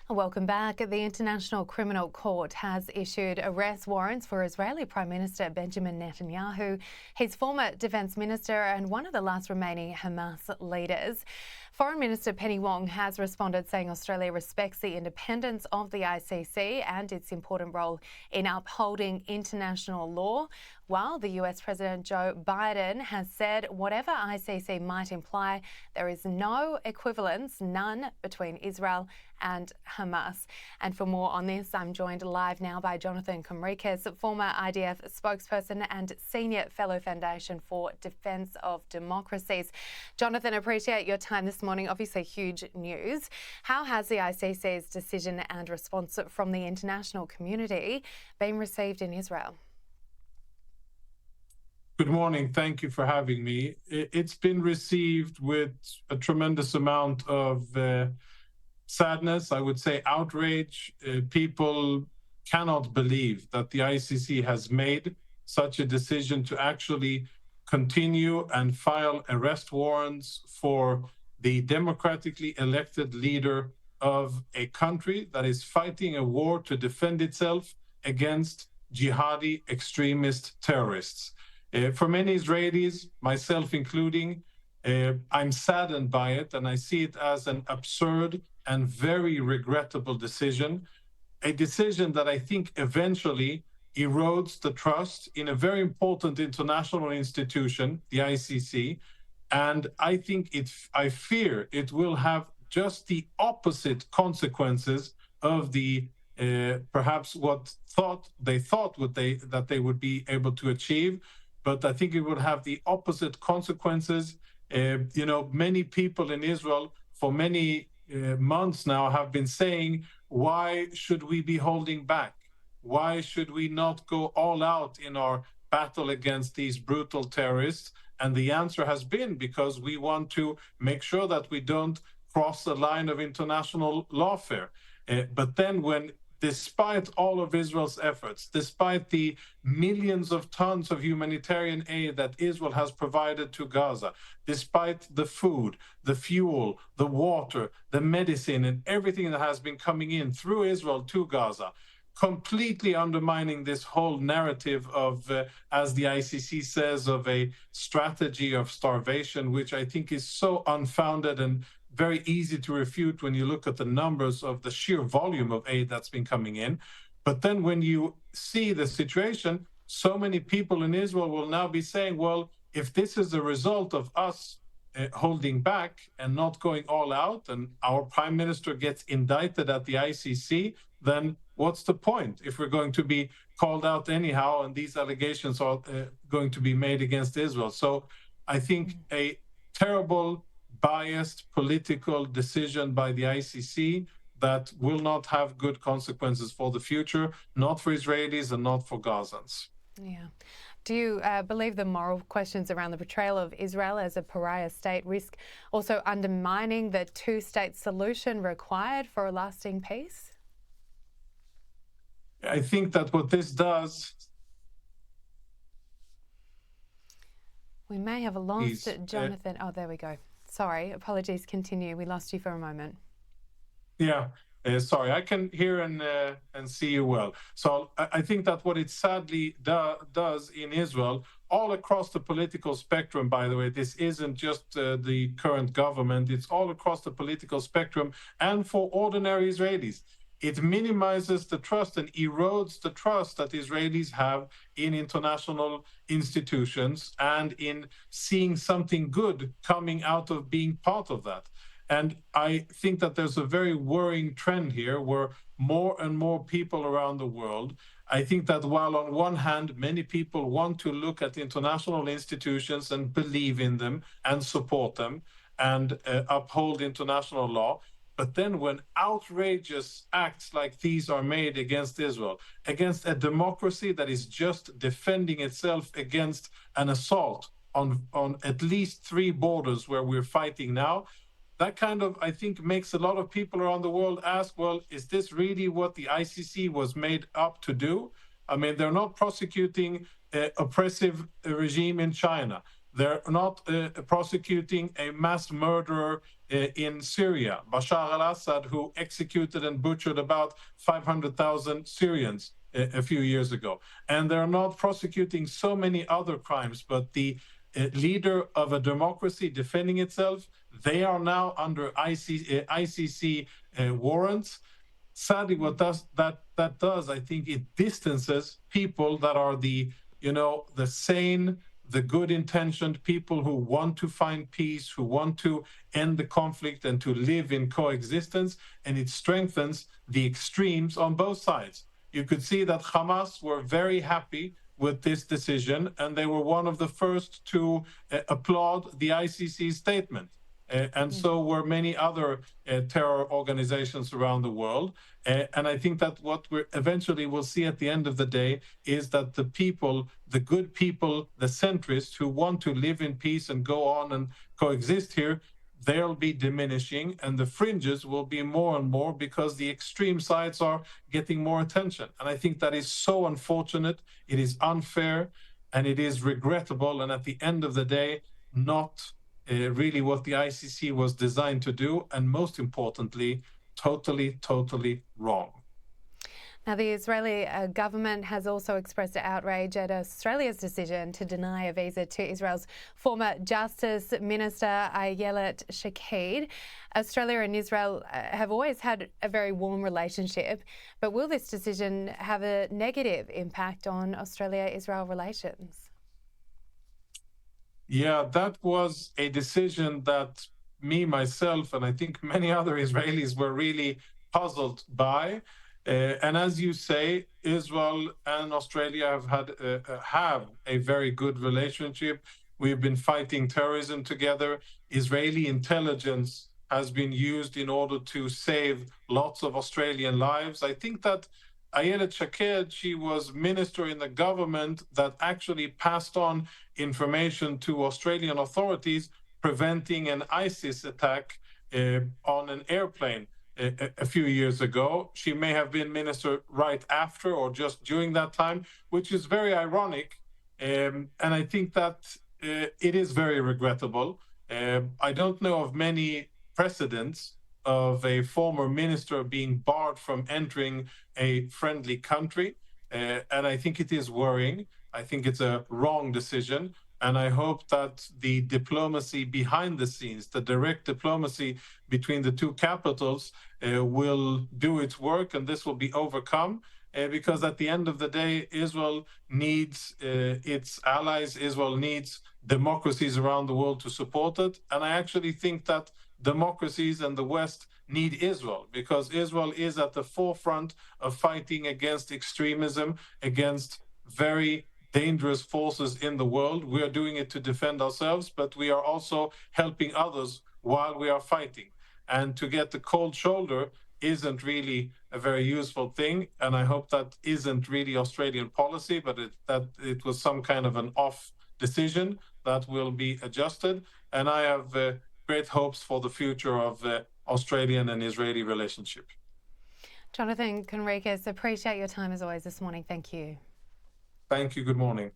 Welcome back. The International Criminal Court has issued arrest warrants for Israeli Prime Minister Benjamin Netanyahu, his former defence minister and one of the last remaining Hamas leaders. Foreign Minister Penny Wong has responded, saying Australia respects the independence of the ICC and its important role in upholding international law, while the US President Joe Biden has said whatever ICC might imply, there is no equivalence, none, between Israel and Hamas. And for more on this, I'm joined live now by Jonathan Conricus, former IDF spokesperson and senior fellow Foundation for Defence of Democracies. Jonathan, appreciate your time this morning. Obviously huge news. How has the ICC's decision and response from the international community been received in Israel? Good morning. Thank you for having me. It's been received with a tremendous amount of sadness, I would say outrage. People cannot believe that the ICC has made such a decision to actually continue and file arrest warrants for the democratically elected leader of a country that is fighting a war to defend itself against jihadi extremist terrorists. For many Israelis, myself including, I'm saddened by it, and I see it as an absurd and very regrettable decision, a decision that I think eventually erodes the trust in a very important international institution, the ICC, and I fear it will have just the opposite consequences of the perhaps what they thought that they would be able to achieve. But I think it would have the opposite consequences. Many people in Israel for many months now have been saying, why should we be holding back? Why should we not go all out in our battle against these brutal terrorists? And the answer has been because we want to make sure that we don't cross the line of international lawfare. But then despite all of Israel's efforts, despite the millions of tons of humanitarian aid that Israel has provided to Gaza, despite the food, the fuel, the water, the medicine, and everything that has been coming in through Israel to Gaza, completely undermining this whole narrative of, as the ICC says, of a strategy of starvation, which I think is so unfounded and very easy to refute when you look at the numbers of the sheer volume of aid that's been coming in. But then when you see the situation, so many people in Israel will now be saying, well, if this is a result of us holding back and not going all out, and our prime minister gets indicted at the ICC, then what's the point if we're going to be called out anyhow and these allegations are going to be made against Israel? So I think a terrible, biased political decision by the ICC that will not have good consequences for the future, not for Israelis and not for Gazans. Yeah. Do you believe the moral questions around the portrayal of Israel as a pariah state risk also undermining the two-state solution required for a lasting peace? I think that what this does... We may have lost Jonathan. Oh, there we go. Sorry, apologies, continue. We lost you for a moment. Yeah, sorry, I can hear and see you well. So I think that what it sadly does in Israel, all across the political spectrum, by the way, this isn't just the current government, it's all across the political spectrum and for ordinary Israelis. It minimizes the trust and erodes the trust that Israelis have in international institutions and in seeing something good coming out of being part of that. And I think that there's a very worrying trend here where more and more people around the world, I think that while on one hand, many people want to look at international institutions and believe in them and support them and uphold international law, but then when outrageous acts like these are made against Israel, against a democracy that is just defending itself against an assault on at least 3 borders where we're fighting now, that kind of, I think, makes a lot of people around the world ask, well, is this really what the ICC was made up to do? I mean, they're not prosecuting an oppressive regime in China. They're not prosecuting a mass murderer in Syria, Bashar al-Assad, who executed and butchered about 500,000 Syrians a few years ago. And they're not prosecuting so many other crimes, but the leader of a democracy defending itself, they are now under ICC warrants. Sadly, what that does, I think it distances people that are the sane, the good-intentioned people who want to find peace, who want to end the conflict and to live in coexistence, and it strengthens the extremes on both sides. You could see that Hamas were very happy with this decision, and they were one of the first to applaud the ICC statement. And so were many other terror organizations around the world. And I think that what we eventually will see at the end of the day is that the people, the good people, the centrists who want to live in peace and go on and coexist here, they'll be diminishing, and the fringes will be more and more because the extreme sides are getting more attention. And I think that is so unfortunate, it is unfair, and it is regrettable, and at the end of the day, not really what the ICC was designed to do, and most importantly, totally wrong. Now, the Israeli government has also expressed outrage at Australia's decision to deny a visa to Israel's former Justice Minister Ayelet Shaked. Australia and Israel have always had a very warm relationship, but will this decision have a negative impact on Australia-Israel relations? Yeah, that was a decision that me, myself, and I think many other Israelis were really puzzled by. And as you say, Israel and Australia have a very good relationship. We've been fighting terrorism together. Israeli intelligence has been used in order to save lots of Australian lives. I think that Ayelet Shaked, she was minister in the government that actually passed on information to Australian authorities preventing an ISIS attack on an airplane a few years ago. She may have been minister right after or just during that time, which is very ironic. And I think that it is very regrettable. I don't know of many precedents of a former minister being barred from entering a friendly country. And I think it is worrying. I think it's a wrong decision. And I hope that the diplomacy behind the scenes, the direct diplomacy between the two capitals will do its work, and this will be overcome. Because at the end of the day, Israel needs its allies. Israel needs democracies around the world to support it. And I actually think that democracies and the West need Israel, because Israel is at the forefront of fighting against extremism, against very dangerous forces in the world. We are doing it to defend ourselves, but we are also helping others while we are fighting. And to get the cold shoulder isn't really a very useful thing. And I hope that isn't really Australian policy, but that it was some kind of an off decision that will be adjusted. And I have great hopes for the future of the Australian and Israeli relationship. Jonathan Conricus, appreciate your time as always this morning. Thank you. Thank you. Good morning.